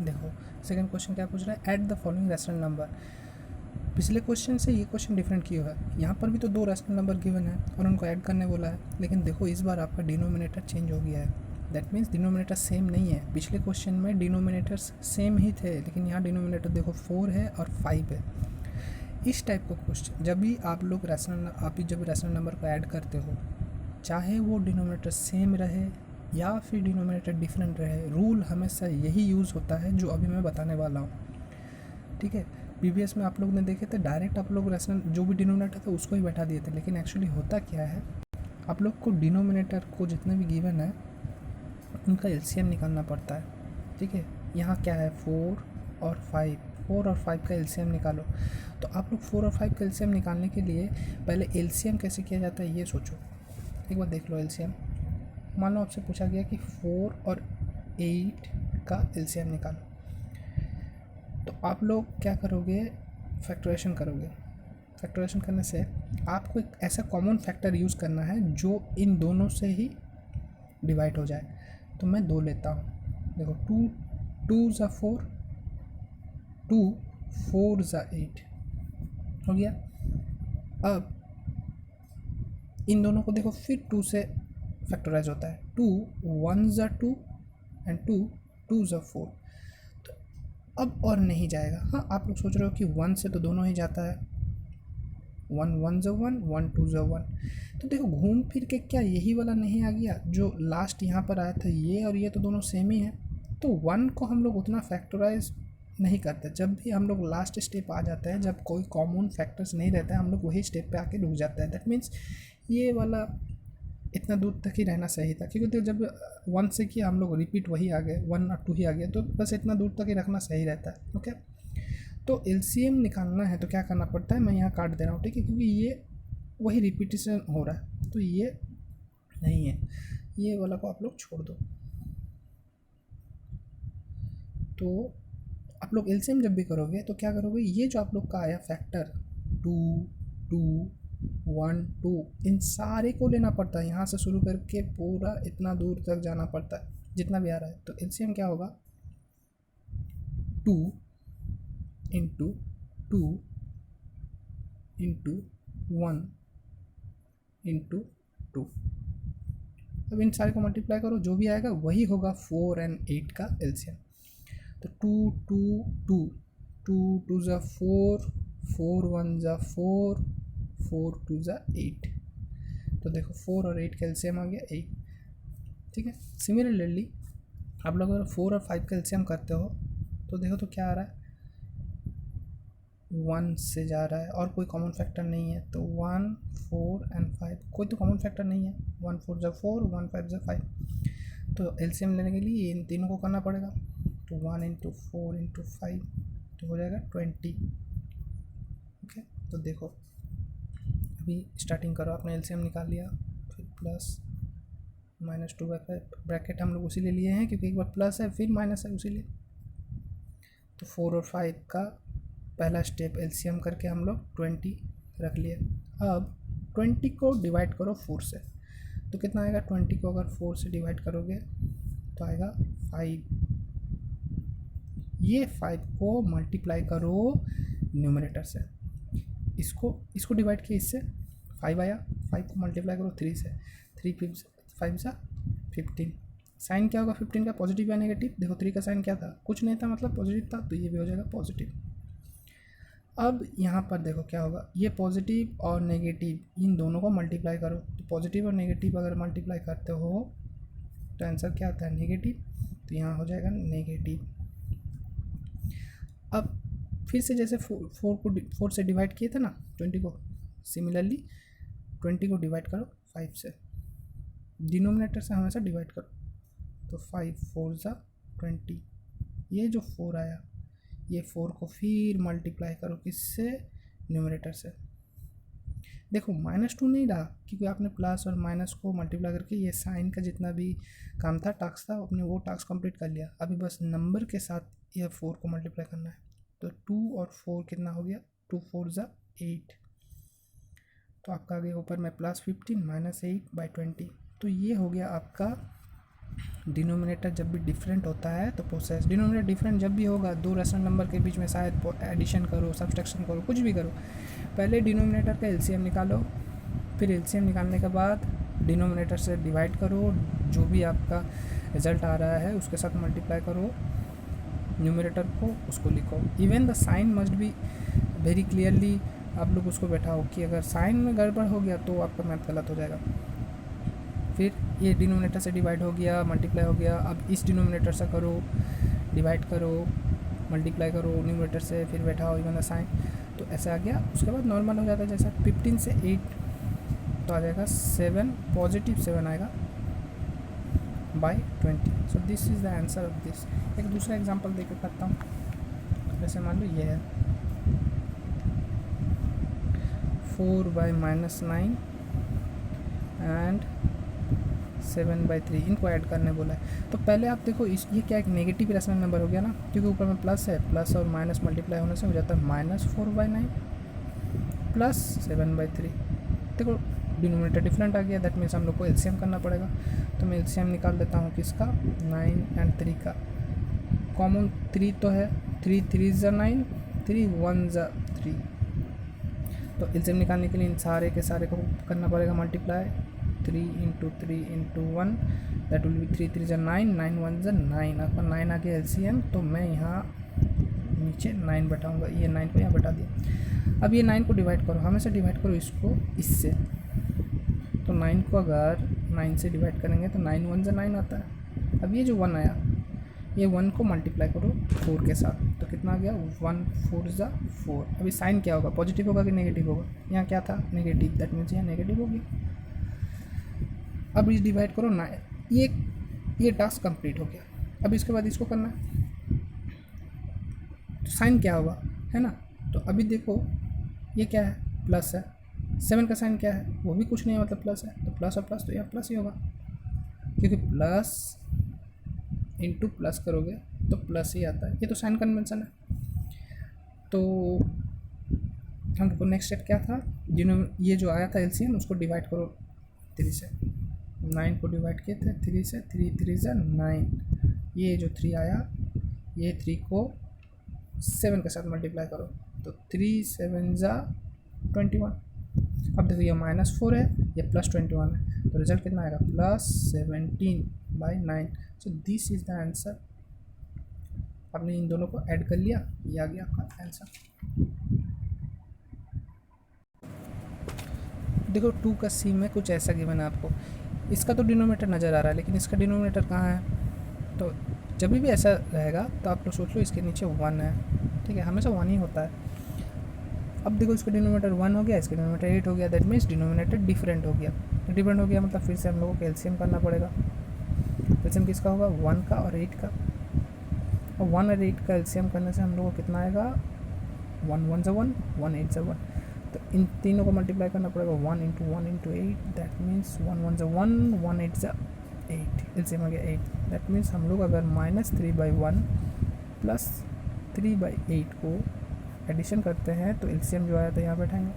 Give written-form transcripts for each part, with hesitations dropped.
देखो second question क्या पूछ रहा है, add the following rational number. पिछले क्वेश्चन से ये क्वेश्चन डिफरेंट क्यों है, यहाँ पर भी तो 2 रैशनल नंबर गिवन है और उनको ऐड करने बोला है, लेकिन देखो इस बार आपका डिनोमिनेटर चेंज हो गया है। दैट मीन्स डिनोमिनेटर सेम नहीं है। पिछले क्वेश्चन में डिनोमिनेटर्स सेम ही थे, लेकिन यहाँ डिनोमिनेटर देखो 4 है और 5 है। इस टाइप का क्वेश्चन जब भी आप लोग जब रैशनल नंबर को ऐड करते हो, चाहे वो डिनोमिनेटर सेम रहे या फिर डिनोमिनेटर डिफरेंट रहे, रूल हमेशा यही यूज़ होता है जो अभी मैं बताने वाला हूँ। ठीक है, प्रीवियस में आप लोग ने देखे थे डायरेक्ट आप लोग रैशनल जो भी डिनोमिनेटर था उसको ही बैठा दिए थे, लेकिन एक्चुअली होता क्या है, आप लोग को डिनोमिनेटर को जितने भी गिवन है उनका एलसीएम निकालना पड़ता है। ठीक है, यहाँ क्या है 4 और 5 का एलसीएम निकालो। तो आप लोग 4 और 5 का एलसीएम निकालने के लिए पहले एलसीएम कैसे किया जाता है ये सोचो, एक बार देख लो एलसीएम। मान लो आपसे पूछा गया कि 4 और 8 का एलसीएम निकालो, तो आप लोग क्या करोगे, फैक्टराइजेशन करोगे। फैक्टराइजेशन करने से आपको एक ऐसा कॉमन फैक्टर यूज़ करना है जो इन दोनों से ही डिवाइड हो जाए। तो मैं 2 लेता हूँ, देखो 2 ज़ा 4, 2 4 ज़ा 8 हो गया। अब इन दोनों को देखो फिर 2 से फैक्टराइज होता है, 2 1 ज़ा 2 एंड 2 ज़ा 4। तो अब और नहीं जाएगा। हाँ, आप लोग सोच रहे हो कि 1 से तो दोनों ही जाता है, 1 1 ज़ा 1, 1 2 ज़ा 1। तो देखो घूम फिर के क्या यही वाला नहीं आ गया जो लास्ट यहाँ पर आया था, ये और ये तो दोनों सेम ही है। तो 1 को हम लोग उतना फैक्टराइज नहीं करते। जब भी हम लोग लास्ट स्टेप आ जाता है, जब कोई कॉमन फैक्टर्स नहीं रहता है, हम लोग वही स्टेप पे आके रुक जाता है। दैट मीन्स ये वाला इतना दूर तक ही रहना सही था, क्योंकि तो जब 1 से किया हम लोग रिपीट वही आ गए, 1 और 2 ही आ गया, तो बस इतना दूर तक ही रखना सही रहता है। ओके, तो एलसीएम निकालना है तो क्या करना पड़ता है, मैं यहाँ काट दे रहा हूँ। ठीक है, क्योंकि ये वही रिपीटिशन हो रहा है, तो ये नहीं है, ये वाला को आप लोग छोड़ दो। तो आप लोग एलसीएम जब भी करोगे तो क्या करोगे, ये जो आप लोग का आया फैक्टर 2 2 1 2, इन सारे को लेना पड़ता है, यहाँ से शुरू करके पूरा इतना दूर तक जाना पड़ता है जितना भी आ रहा है। तो एलसीएम क्या होगा, 2 इंटू 2 इंटू 1 इंटू 2। अब इन सारे को मल्टीप्लाई करो, जो भी आएगा वही होगा 4 एंड 8 का एलसीएम। तो 2 2 2 2 2 ज़ा 4, 4 1 ज़ा 4, 4 2 ज़ा 8। तो देखो 4 और 8 का एलसीएम आ गया 8। ठीक है, सिमिलरली आप लोग अगर 4 और 5 का एलसीएम करते हो तो देखो तो क्या आ रहा है, 1 से जा रहा है और कोई कॉमन फैक्टर नहीं है, तो 1 4 एंड 5 कोई तो कॉमन फैक्टर नहीं है, 1 4 ज़ा 4, 1 5 ज़ा 5। तो एलसीएम लेने के लिए इन तीनों को करना पड़ेगा। तो 1 इंटू 4 इंटू 5 तो हो जाएगा 20। ओके, तो देखो अभी स्टार्टिंग करो, आपने एलसीएम निकाल लिया, फिर प्लस -2 ब्रैकेट हम लोग उसी लिए लिए हैं क्योंकि एक बार प्लस है फिर माइनस है, उसी लिए। तो 4 और 5 का पहला स्टेप एलसीएम करके हम लोग 20 रख लिए। अब 20 को डिवाइड करो 4 से, तो कितना आएगा, 20 को अगर 4 से डिवाइड करोगे तो आएगा 5। ये 5 को मल्टीप्लाई करो न्यूमरेटर से, इसको डिवाइड किया इससे 5 आया, 5 को मल्टीप्लाई करो 3 से, 3 5 सा 15। साइन क्या होगा 15 का, पॉजिटिव या नेगेटिव। देखो 3 का साइन क्या था, कुछ नहीं था, मतलब पॉजिटिव था, तो ये भी हो जाएगा पॉजिटिव। अब यहाँ पर देखो क्या होगा, ये पॉजिटिव और नेगेटिव इन दोनों को मल्टीप्लाई करो, तो पॉजिटिव और नेगेटिव अगर मल्टीप्लाई करते हो तो आंसर क्या आता है, नेगेटिव। तो यहाँ हो जाएगा नेगेटिव। अब फिर से जैसे 4 से डिवाइड किए थे ना 20 को, सिमिलरली 20 को डिवाइड करो 5 से, डिनोमिनेटर से हमेशा डिवाइड करो। तो 5 4 ज़ा 20, ये जो 4 आया ये 4 को फिर मल्टीप्लाई करो किससे, न्यूमरेटर से। देखो -2 नहीं रहा क्योंकि आपने प्लस और माइनस को मल्टीप्लाई करके ये साइन का जितना भी काम था, टास्क था, आपने वो टास्क कंप्लीट कर लिया। अभी बस नंबर के साथ ये 4 को मल्टीप्लाई करना है। तो 2 और 4 कितना हो गया, 2 4 ज़ा 8। तो आपका आगे ऊपर में +15 -8/20। तो ये हो गया आपका डिनोमिनेटर जब भी डिफरेंट होता है तो प्रोसेस, डिनोमिनेटर डिफरेंट जब भी होगा, दो रेशनल नंबर के बीच में शायद एडिशन करो, सब्सट्रैक्शन करो, कुछ भी करो, पहले डिनोमिनेटर का एलसीएम निकालो, फिर एलसीएम निकालने के बाद डिनोमिनेटर से डिवाइड करो, जो भी आपका रिजल्ट आ रहा है उसके साथ मल्टीप्लाई करो न्यूमरेटर को, उसको लिखो। Even the sign must be very clearly आप लोग उसको बैठाओ कि अगर साइन में गड़बड़ हो गया तो आपका मैथ गलत हो जाएगा। फिर ये डिनोमिनेटर से डिवाइड हो गया, मल्टीप्लाई हो गया, अब इस डिनोमिनेटर से करो, डिवाइड करो, मल्टीप्लाई करो न्यूमरेटर से, फिर बैठाओ इवन द साइन, तो ऐसा आ गया। उसके बाद नॉर्मल हो जाता है, जैसा 15 से 8 तो आ जाएगा 7, पॉजिटिव 7 आएगा by 20। So this is the answer of this. एक दूसरा एग्जांपल देकर करता हूँ। जैसे मान लो ये है 4/-9 एंड 7/3, इनको ऐड करने बोला है। तो पहले आप देखो ये क्या एक नेगेटिव रेशनल नंबर हो गया ना, क्योंकि ऊपर में प्लस है, प्लस और माइनस मल्टीप्लाई होने से हो जाता है -4/9 प्लस 7/3। देखो डिनोमिनेटर डिफरेंट आ गया, दैट मीन्स हम लोग को एलसीएम करना पड़ेगा। तो मैं एलसीएम निकाल देता हूँ किसका, 9 एंड 3 का। कॉमन 3 तो है, 3 3 ज़ा 9, 3 1 ज़ा 3। तो एलसीएम निकालने के लिए इन सारे के सारे को करना पड़ेगा मल्टीप्लाई, 3 × 3 × 1, दैट विल बी 3 3 ज़ा 9, 9 1 ज़ा 9। आपका 9 आ गया एलसीएम, तो मैं यहाँ नीचे 9 बैठाऊँगा, ये 9 को यहाँ बैठा दिया। अब ये 9 को डिवाइड करो, हमेशा डिवाइड करो इसको इससे। तो 9 को अगर 9 से डिवाइड करेंगे तो 9 1 ज़ा 9 आता है। अब ये जो 1 आया, ये 1 को मल्टीप्लाई करो 4 के साथ, तो कितना आ गया, 1 4 ज़ा 4। अभी साइन क्या होगा, पॉजिटिव होगा कि नेगेटिव होगा, यहाँ क्या था नेगेटिव, दैट मीन्स यहाँ नेगेटिव हो गया। अब इस डिवाइड करो 9, ये टास्क कंप्लीट हो गया। अब इसके बाद इसको करना है, तो साइन क्या होगा, है ना। तो अभी देखो ये क्या है, प्लस है, 7 का साइन क्या है, वो भी कुछ नहीं है, मतलब प्लस है, तो प्लस और प्लस तो यहाँ प्लस ही होगा, क्योंकि प्लस इंटू प्लस करोगे तो प्लस ही आता है, ये तो साइन कन्वेंशन है। तो हमको नेक्स्ट स्टेप क्या था, ये जो आया था एलसीएम उसको डिवाइड करो 3 से, 9 को डिवाइड किए थे 3 से, 3 3 ज़ा 9, ये जो 3 आया, ये 3 को 7 के साथ मल्टीप्लाई करो, तो 3 7 ज़ा 21। अब देखो ये -4 है, ये +21 है, तो रिजल्ट कितना आएगा, +17/9। So this is the answer. आपने इन दोनों को ऐड कर लिया, ये आ गया आपका आंसर। देखो 2 का सी में कुछ ऐसा गिवन है आपको, इसका तो डिनोमिनेटर नज़र आ रहा है, लेकिन इसका डिनोमिनेटर कहाँ है। तो जब भी ऐसा रहेगा तो आप लोग सोच लो इसके नीचे 1 है, ठीक है, हमेशा 1 ही होता है। अब देखो इसका डिनोमिनेटर 1 हो गया, इसका डिनोमिनेटर 8 हो गया, दैट मीन्स डिनोमिनेटर डिफरेंट हो गया। डिफरेंट हो गया मतलब फिर से हम लोगों को एलसीएम करना पड़ेगा। एलसीएम किसका होगा, 1 का और 8 का, और 1 और 8 का एलसीएम करने से हम लोगों को कितना आएगा, 1 1 ज़ा 1, 1 8 ज़ा 1। तो इन तीनों को मल्टीप्लाई करना पड़ेगा, 1 × 1 × 8, दैट मीन्स 1 1 ज़ा 1, 1 8 ज़ा 8, एलसीएम आ गया 8। दैट मीन्स हम लोग अगर -3/1 प्लस 3/8 को एडिशन करते हैं तो एलसीएम जो आया था यहाँ बैठाएंगे।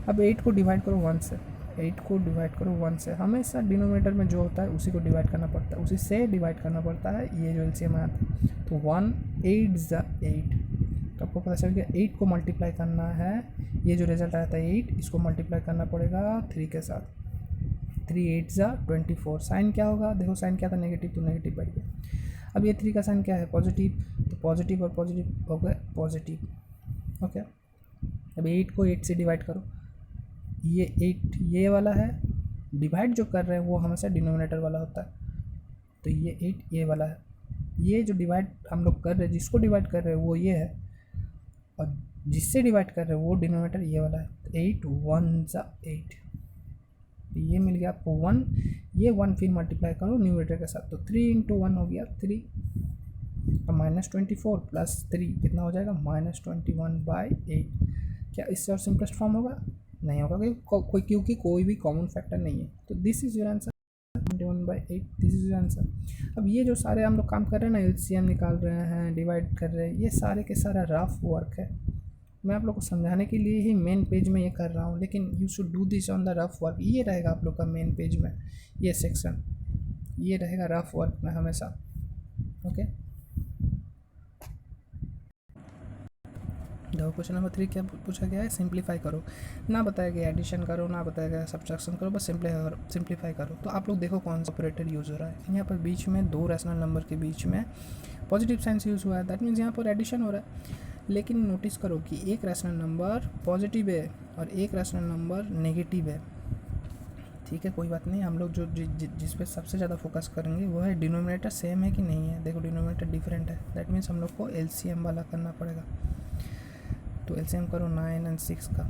अब 8 को डिवाइड करो 1 से, 8 को डिवाइड करो 1 से, हमेशा डिनोमिनेटर में जो होता है उसी को डिवाइड करना पड़ता है, उसी से डिवाइड करना पड़ता है। ये जो एलसीएम आया था, तो 1 8 ज़ा 8, तो आपको पता चल गया 8 को मल्टीप्लाई करना है, ये जो रिजल्ट आया था 8, इसको मल्टीप्लाई करना पड़ेगा 3 के साथ, 3 8 ज़ा 24। साइन क्या होगा, देखो साइन क्या था, नेगेटिव, तो नेगेटिव बढ़ गया। अब ये 3 का साइन क्या है, पॉजिटिव, तो पॉजिटिव और पॉजिटिव हो गए पॉजिटिव, ओके। अब 8 को 8 से डिवाइड करो, ये 8 ये वाला है, डिवाइड जो कर रहे हैं वो हमेशा डिनोमिनेटर वाला होता है, तो ये 8 ये वाला है, ये जो डिवाइड हम लोग कर रहे हैं, जिसको डिवाइड कर रहे हैं वो ये है, और जिससे डिवाइड कर रहे हैं वो डिनोमिनेटर ये वाला है। तो 8 1 ज़ा 8, तो ये मिल गया आपको 1, ये 1 फिर मल्टीप्लाई करो न्यूमरेटर के साथ, तो 3 × 1 हो गया 3, अब -24 प्लस 3 कितना हो जाएगा, -21/8। क्या इससे और सिंपलेस्ट फॉर्म होगा, नहीं होगा, क्योंकि कोई भी कॉमन फैक्टर नहीं है। तो this is your answer, 21/8, this is your answer. अब ये जो सारे हम लोग काम कर रहे हैं ना, एलसीएम निकाल रहे हैं, डिवाइड कर रहे हैं, ये सारे के सारा रफ वर्क है। मैं आप लोग को समझाने के लिए ही मेन पेज में ये कर रहा हूँ, लेकिन you should do this on the rough work. ये रहेगा आप लोग का मेन पेज में ये सेक्शन, ये रहेगा रफ वर्क में हमेशा। ओके, देखो क्वेश्चन नंबर 3 क्या पूछा गया है, सिंप्लीफाई करो। ना बताया गया एडिशन करो, ना बताया गया सब्ट्रैक्शन करो, बस सिंप्लीफाई करो। तो आप लोग देखो कौन सा ऑपरेटर यूज़ हो रहा है। यहाँ पर बीच में दो रैशनल नंबर के बीच में पॉजिटिव साइंस यूज़ हुआ है, दैट मीन्स यहाँ पर एडिशन हो रहा है। लेकिन नोटिस करो कि एक रैशनल नंबर पॉजिटिव है और एक रैशनल नंबर नेगेटिव है। ठीक है, कोई बात नहीं, हम लोग जो जिस पे सबसे ज़्यादा फोकस करेंगे वो है डिनोमिनेटर सेम है कि नहीं है। देखो डिनोमिनेटर डिफरेंट है, दैट मीन्स हम लोग को एलसीएम वाला करना पड़ेगा। तो एलसीएम करो 9 और 6 का।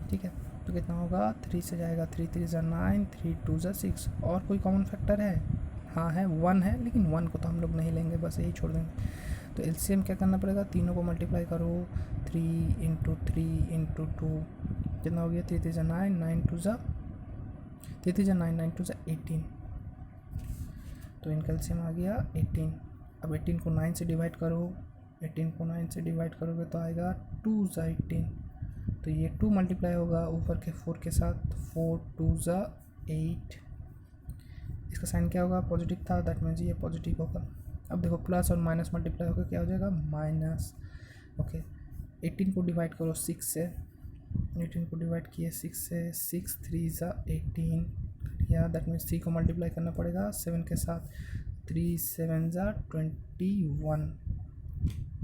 ठीक है, तो कितना होगा, 3 से जाएगा, 3 3 ज़ा 9, 3 2 ज़ा 6। और कोई कॉमन फैक्टर है? हाँ है, 1 है, लेकिन 1 को तो हम लोग नहीं लेंगे, बस यही छोड़ देंगे। तो एलसीएम क्या करना पड़ेगा, तीनों को मल्टीप्लाई करो, 3 इंटू 3 इंटू 2 कितना हो गया, 3 3 ज़ा 9, 9 2 ज़ा 3 3 ज़ा 9, 9 2 ज़ा 18। तो इनका एलसीएम आ गया 18। अब 18 को 9 से डिवाइड करो, 18 को 9 से डिवाइड करोगे तो आएगा 2 ज़ा 18। तो ये 2 मल्टीप्लाई होगा ऊपर के 4 के साथ, 4 2 ज़ा 8। इसका साइन क्या होगा, पॉजिटिव था, दैट मीन्स ये पॉजिटिव होगा। अब देखो प्लस और माइनस मल्टीप्लाई होकर क्या हो जाएगा, माइनस। ओके, 18 को डिवाइड करो 6 से, 18 को डिवाइड किए 6 से, 6 3 ज़ा 18 या दैट मीन्स 3 को मल्टीप्लाई करना पड़ेगा 7 के साथ, 3 7 ज़ा 21।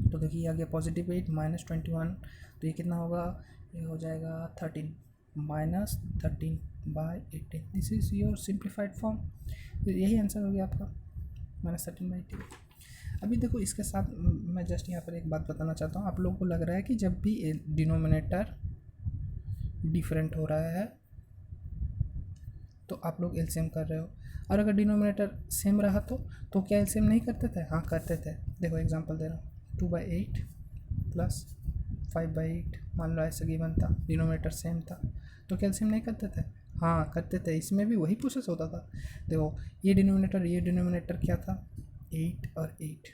तो देखिए आ गया पॉजिटिव 8 माइनस 21। तो ये कितना होगा, ये हो जाएगा 13 minus 13/18। This is your simplified form. तो यही आंसर हो गया आपका, -13/18। अभी देखो इसके साथ मैं जस्ट यहाँ पर एक बात बताना चाहता हूँ। आप लोगों को लग रहा है कि जब भी डिनोमिनेटर डिफरेंट हो रहा है तो आप लोग एलसीएम कर रहे हो, और अगर डिनोमिनेटर सेम रहा तो क्या एलसीएम नहीं करते थे? हाँ करते थे। देखो एग्जांपल दे रहा हूँ, 2/8 प्लस 5/8, मान लो ऐसा गिवन था, डिनोमिनेटर सेम था, तो क्या एलसीएम नहीं करते थे? हाँ करते थे। इसमें भी वही प्रोसेस होता था। देखो ये डिनोमिनेटर क्या था, 8 और 8,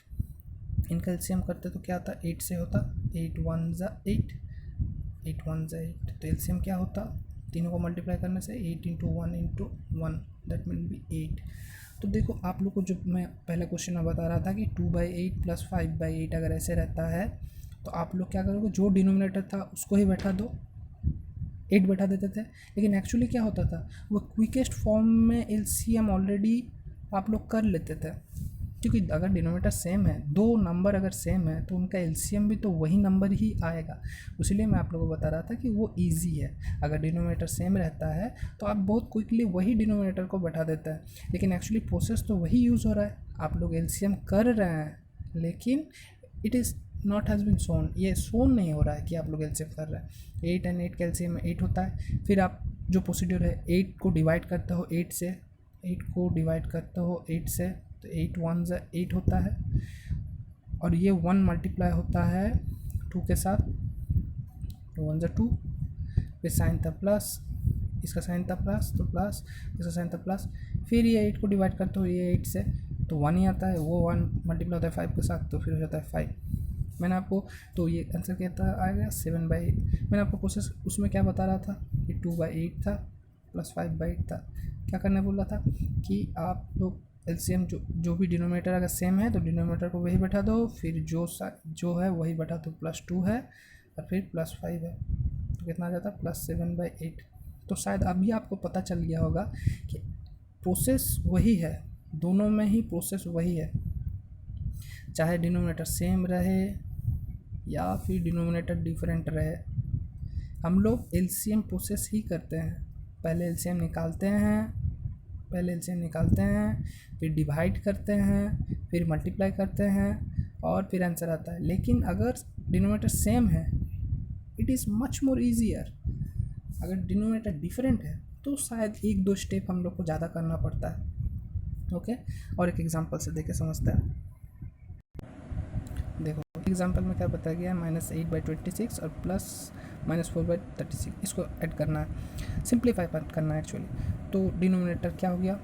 इनका एलसीएम करते तो क्या आता, 8 से होता, 8 1 ज़ा 8, 8 1 ज़ा 8। तो एलसीएम क्या होता, तीनों को मल्टीप्लाई करने से 8 into 1 into 1, that mean be 8। तो देखो आप लोग को जो मैं पहले क्वेश्चन में बता रहा था कि 2/8 प्लस 5/8 अगर ऐसे रहता है तो आप लोग क्या करोगे, जो डिनोमिनेटर था उसको ही बैठा दो, 8 बैठा देते थे। लेकिन एक्चुअली क्या होता था, वो क्विकेस्ट फॉर्म में एलसीएम ऑलरेडी आप लोग कर लेते थे, क्योंकि अगर डिनोमिनेटर सेम है, दो नंबर अगर सेम है तो उनका एलसीएम भी तो वही नंबर ही आएगा। इसलिए मैं आप लोगों को बता रहा था कि वो इजी है। अगर डिनोमिनेटर सेम रहता है तो आप बहुत क्विकली वही डिनोमिनेटर को बैठा देते हैं, लेकिन एक्चुअली प्रोसेस तो वही यूज़ हो रहा है। आप लोग एलसीएम कर रहे हैं लेकिन it is not has been sown, ये सोन नहीं हो रहा है कि आप लोग एलसीएम कर रहे हैं। 8 और 8 का एलसीएम 8 होता है। फिर आप जो प्रोसीड्यूर है, 8 को डिवाइड करते हो 8 से, 8 को डिवाइड करते हो 8 से, तो 8 1 ज़ा 8 होता है, और ये 1 मल्टीप्लाई होता है 2 के साथ, 2 1 ज़ा 2, फिर साइन था प्लस, इसका साइन था प्लस तो प्लस, इसका साइन था प्लस। फिर ये 8 को डिवाइड करते हो ये 8 से तो 1 ही आता है, वो 1 मल्टीप्लाई होता है 5 के साथ तो फिर हो जाता है 5। मैंने आपको, तो ये आंसर कहता आएगा 7/8। मैंने आपको प्रोसेस उसमें क्या बता रहा था कि 2/8 था प्लस 5/8 था। क्या करने बोल रहा था कि आप लोग एलसीएम जो भी डिनोमिनेटर अगर सेम है तो डिनोमिनेटर को वही बैठा दो, फिर जो है वही बैठा दो, +2 है और फिर +5 है, तो कितना आ जाता है +7/8। तो शायद अभी आपको पता चल गया होगा कि प्रोसेस वही है, दोनों में ही प्रोसेस वही है, चाहे डिनोमिनेटर सेम रहे या फिर डिनोमिनेटर डिफरेंट रहे, हम लोग एलसीएम प्रोसेस ही करते हैं। पहले एलसीएम निकालते हैं, फिर डिवाइड करते हैं, फिर मल्टीप्लाई करते हैं और फिर आंसर आता है। लेकिन अगर डिनोमिनेटर सेम है it is much more easier. अगर डिनोमिनेटर डिफरेंट है तो शायद 1-2 स्टेप हम लोग को ज़्यादा करना पड़ता है। ओके, और एक एग्जांपल से देख के समझते हैं। देखो एग्जांपल में क्या बताया गया है, -8/26 और +-4/36, इसको ऐड करना है, सिंप्लीफाई करना है एक्चुअली। तो डिनोमिनेटर क्या हो गया,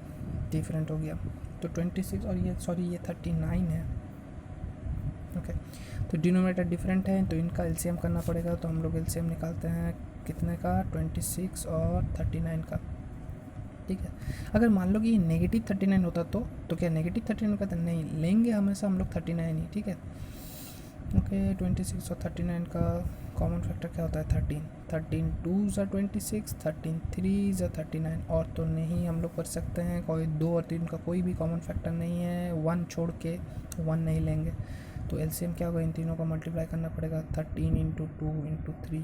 डिफरेंट हो गया, तो 26 और ये 39 है। ओके, तो डिनोमिनेटर डिफरेंट है तो इनका एलसीएम करना पड़ेगा। तो हम लोग एलसीएम निकालते हैं कितने का, 26 और 39 का। ठीक है। अगर मान लो कि ये नेगेटिव 39 होता तो क्या नेगेटिव 39 कहते हैं? नहीं, लेंगे हमेशा हम लोग 39 ही, ठीक है। ओके, 26 और 39 का कॉमन फैक्टर क्या होता है? 13। 13 2 ज़ा 26, 13 3 ज़ा 39, और तो नहीं हम लोग कर सकते हैं। कोई 2 और 3 का कोई भी कॉमन फैक्टर नहीं है, 1 छोड़ के 1 नहीं लेंगे। तो एलसीएम क्या होगा? इन तीनों को मल्टीप्लाई करना पड़ेगा। 13 इंटू 2 इंटू 3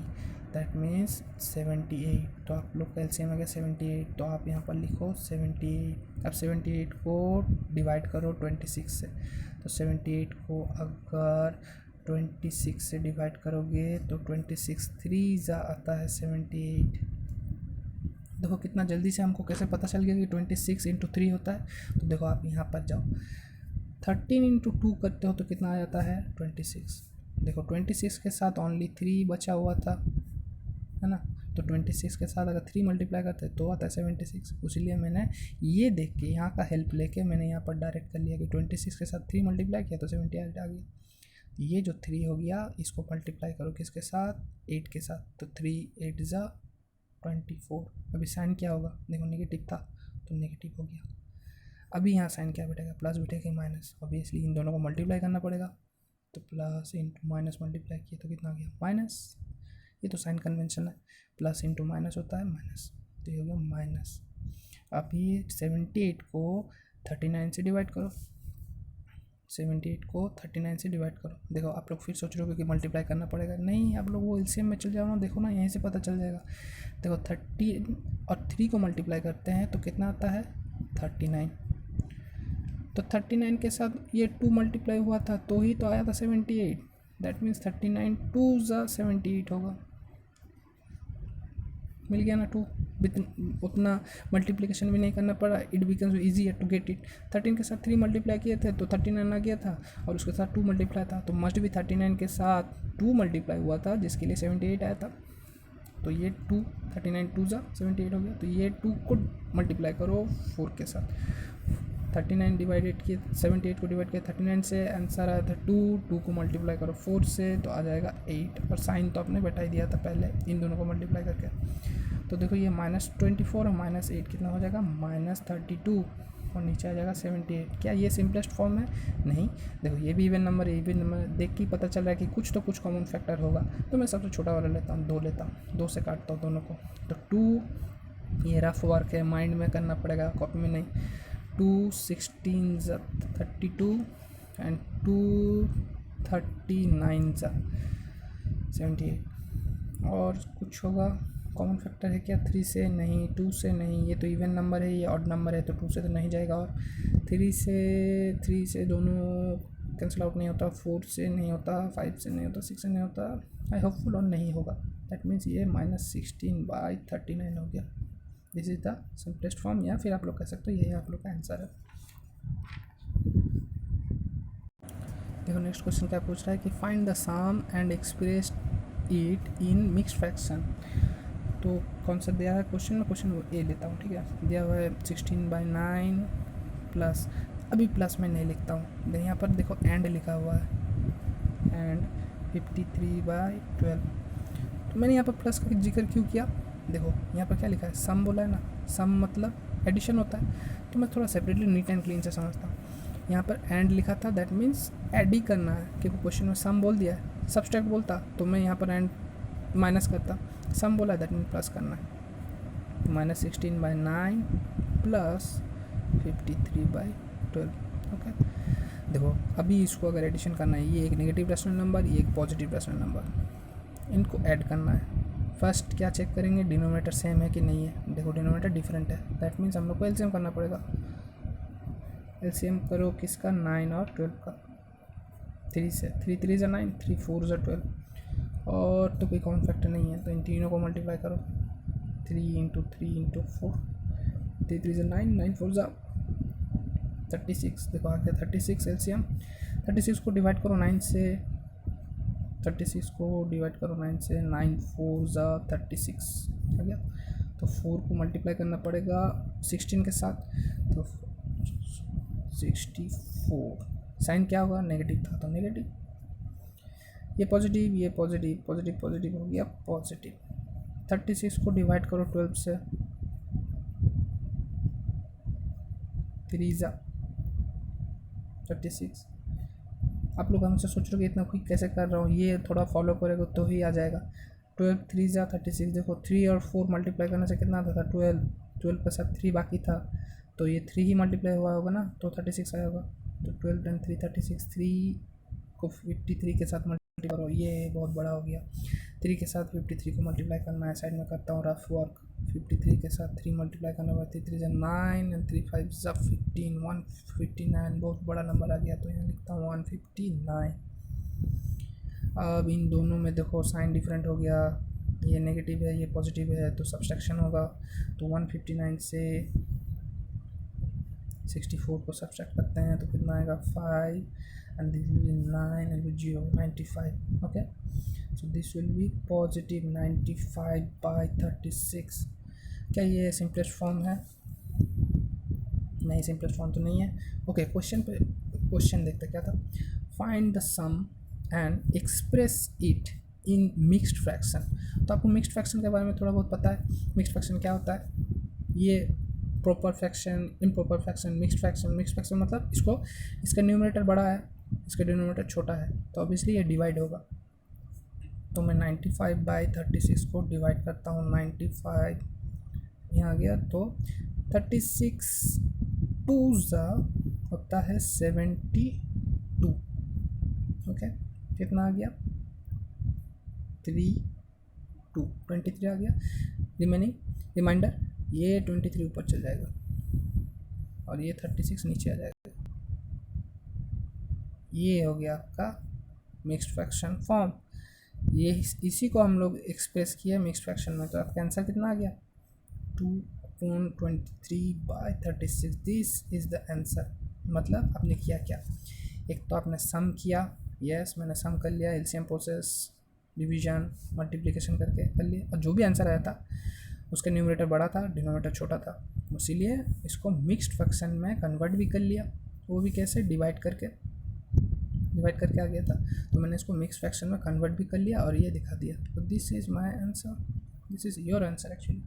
दैट मीन्स 78। तो आप लोग का एलसीएम आ गया 78। तो आप यहाँ पर लिखो 78। अब 78 को डिवाइड करो 26 से। तो 78 को अगर 26 से डिवाइड करोगे तो 26 3 ज़ा आता है 78। देखो कितना जल्दी से हमको कैसे पता चल गया कि 26 इंटू 3 होता है। तो देखो आप यहाँ पर जाओ, 13 इंटू 2 करते हो तो कितना आ जाता है? 26। देखो 26 के साथ ओनली 3 बचा हुआ था, है ना। तो 26 के साथ अगर 3 मल्टीप्लाई करते तो आता है 76। इसलिए मैंने ये देख के यहाँ का हेल्प लेके मैंने यहाँ पर डायरेक्ट कर लिया कि 26 के साथ 3 मल्टीप्लाई किया तो 78 आ गया। ये जो 3 हो गया इसको मल्टीप्लाई करो किसके साथ? 8 के साथ। तो 3 8 ज़ा 24। अभी साइन क्या होगा? देखो नेगेटिव था तो नेगेटिव हो गया। अभी यहाँ साइन क्या बैठेगा? प्लस बैठेगा माइनस। ऑब्वियसली इन दोनों को मल्टीप्लाई करना पड़ेगा। तो प्लस इंटू माइनस मल्टीप्लाई किया तो कितना आ गया? माइनस। ये तो साइन कन्वेंशन है, प्लस इंटू माइनस होता है माइनस, तो ये हो गया माइनस। अभी 78 को 39 से डिवाइड करो। 78 को 39 से डिवाइड करो। देखो आप लोग फिर सोच रहे हो कि मल्टीप्लाई करना पड़ेगा, नहीं, आप लोग वो एलसीएम में चल जाओ ना, देखो ना यहीं से पता चल जाएगा। देखो 30 और 3 को मल्टीप्लाई करते हैं तो कितना आता है? 39। तो 39 के साथ ये 2 मल्टीप्लाई हुआ था तो ही तो आया था 78। दैट मीन्स 39 2 ज़ा 78 होगा। मिल गया ना 2। उतना मल्टीप्लिकेशन भी नहीं करना पड़ा, it becomes easy to get it. 13 के साथ 3 मल्टीप्लाई किए थे तो 39 आ गया था, और उसके साथ 2 मल्टीप्लाई था तो मस्ट भी 39 के साथ 2 मल्टीप्लाई हुआ था जिसके लिए 78 आया था। तो ये 2 39 2 ज़ा 78 हो गया। तो ये 2 को मल्टीप्लाई करो 4 के साथ। 39 डिवाइडेड किए 78 को डिवाइड किया 39 से, आंसर आया था 2 को मल्टीप्लाई करो 4 से तो आ जाएगा 8। और साइन तो आपने बैठा ही दिया था पहले इन दोनों को मल्टीप्लाई करके। तो देखो ये -24 और -8 कितना हो जाएगा? -32, और नीचे आ जाएगा 78। क्या ये सिंपलेस्ट फॉर्म है? नहीं। देखो ये भी इवन नंबर है, इवन नंबर देख के पता चल रहा है कि कुछ तो कुछ कॉमन फैक्टर होगा। तो मैं सबसे छोटा वाला लेता हूँ, 2 लेता हूँ, 2 से काटता हूँ दोनों को। तो 2, ये रफ वर्क है, माइंड में करना पड़ेगा, कॉपी में नहीं। 2 16 ज़ा 32 एंड 2 39 ज़ा 78। और कुछ होगा कॉमन फैक्टर है क्या? 3 से नहीं, 2 से नहीं, ये तो इवन नंबर है, ये ऑड नंबर है तो 2 से तो नहीं जाएगा। और 3 से दोनों कैंसिल आउट नहीं होता, 4 से नहीं होता, 5 से नहीं होता, 6 से नहीं होता, आई होपफुल और नहीं होगा। दैट मीन्स ये -16/39 हो गया। This is the simplest form, या फिर आप लोग कह सकते हो यही आप लोग का आंसर है। देखो नेक्स्ट क्वेश्चन क्या पूछ रहा है कि find the sum and express it in mixed fraction. तो कौन सा दिया है क्वेश्चन में? क्वेश्चन ए लेता हूँ, ठीक है। दिया हुआ है 16/9 प्लस, अभी प्लस में नहीं लिखता हूँ, यहाँ पर देखो एंड लिखा हुआ है, एंड 53/12। तो मैंने यहाँ पर प्लस का जिक्र क्यों किया? देखो यहाँ पर क्या लिखा है? सम बोला है ना, सम मतलब एडिशन होता है, तो मैं थोड़ा सेपरेटली नीट एंड क्लीन से समझता हूँ। यहाँ पर एंड लिखा था, दैट मीन्स ऐड ही करना है, क्योंकि क्वेश्चन में सम बोल दिया है। सब्सट्रैक्ट बोलता तो मैं यहाँ पर एंड माइनस करता, सम बोला दैट मीन प्लस करना है। -16/9 प्लस 53/12। ओके, देखो अभी इसको अगर एडिशन करना है, ये एक नेगेटिव रेशनल नंबर, ये एक पॉजिटिव रेशनल नंबर, इनको ऐड करना है। फर्स्ट क्या चेक करेंगे? डिनोमिनेटर सेम है कि नहीं है। देखो डिनोमिनेटर डिफरेंट है, दैट मीन्स हम लोग को एलसीएम करना पड़ेगा। एलसीएम करो किसका? 9 और 12 का। 3 से 3 3 ज़ा 9, 3 4 ज़ा 12, और तो कोई कॉमन फैक्टर नहीं है तो इन तीनों को मल्टीप्लाई करो। 3 इंटू 3 इंटू 4, 3 3 ज़ा 9, 9 4 ज़ा 36। देखो आ गया 36 एलसीएम। 36 को डिवाइड करो 9 से, 36 को डिवाइड करो 9 से, 9 4 ज़ा 36 आ गया। तो 4 को मल्टीप्लाई करना पड़ेगा 16 के साथ, तो 64। साइन क्या होगा? नेगेटिव था तो नेगेटिव, ये पॉजिटिव, ये पॉजिटिव, पॉजिटिव पॉजिटिव हो गया पॉजिटिव। 36 को डिवाइड करो 12 से, 3 जा 36। आप लोग हमसे सोच रहे हो कि इतना क्विक कैसे कर रहा हूँ, ये थोड़ा फॉलो करेगा तो ही आ जाएगा। 12 3 जा 36। देखो 3 और 4 मल्टीप्लाई करने से कितना आता था 12, 12 के साथ 3 बाकी था, तो ये 3 ही मल्टीप्लाई हुआ होगा ना, तो 36 आया होगा। तो 12 and 3 36, 3 को 53 के साथ मल्टीप्लाई करो, ये बहुत बड़ा हो गया। 3 के साथ 53 को मल्टीप्लाई करना है, साइड में करता हूँ रफ वर्क। 53 के साथ 3 मल्टीप्लाई करना होगा, 3 3 9 एंड 3 5 15, 159, बहुत बड़ा नंबर आ गया, तो यहाँ लिखता हूँ 159। अब इन दोनों में देखो साइन डिफरेंट हो गया, ये नेगेटिव है ये पॉजिटिव है, तो सब्सट्रैक्शन होगा। तो 159 से 64 को सब्सट्रैक्ट करते हैं तो कितना आएगा 5 and this will be 9 and 0 95. okay, so this will be positive 95 by 36। क्या ये सिंपलेस्ट फॉर्म है? नहीं, सिंपलेस्ट फॉर्म तो नहीं है। ओके, क्वेश्चन देखते क्या था। Find the sum and express it in mixed fraction. तो आपको मिक्स्ड फ्रैक्शन के बारे में थोड़ा बहुत पता है। मिक्स्ड फ्रैक्शन क्या होता है? ये proper fraction, improper fraction, mixed fraction. Mixed fraction मतलब इसका न्यूमरेटर बड़ा है, इसका डिनोमिनेटर छोटा है, तो ऑब्वियसली ये डिवाइड होगा। तो मैं 95 बाई 36 को डिवाइड करता हूँ। 95 यहाँ आ गया, तो 36 2 ज़ा होता है 72। ओके, कितना आ गया 23 आ गया। रिमाइंडर ये 23 ऊपर चल जाएगा और ये 36 नीचे आ जाएगा। ये हो गया आपका मिक्स्ड फ्रैक्शन फॉर्म। ये इसी को हम लोग एक्सप्रेस किया मिक्स्ड फ्रैक्शन में। तो आपका आंसर कितना आ गया 2/23 by 36। This is the answer. मतलब आपने किया क्या, एक तो आपने सम किया, यस मैंने सम कर लिया, एलसीएम प्रोसेस, डिवीजन, मल्टीप्लिकेशन करके कर लिया, और जो भी आंसर आया था उसका न्यूमरेटर बड़ा था, डिनोमिनेटर छोटा था, इसीलिए इसको मिक्स्ड फ्रैक्शन में कन्वर्ट भी कर लिया। वो भी कैसे, डिवाइड करके आ गया था, तो मैंने इसको मिक्स फ्रैक्शन में कन्वर्ट भी कर लिया और ये दिखा दिया। तो this is my answer, this is your answer actually.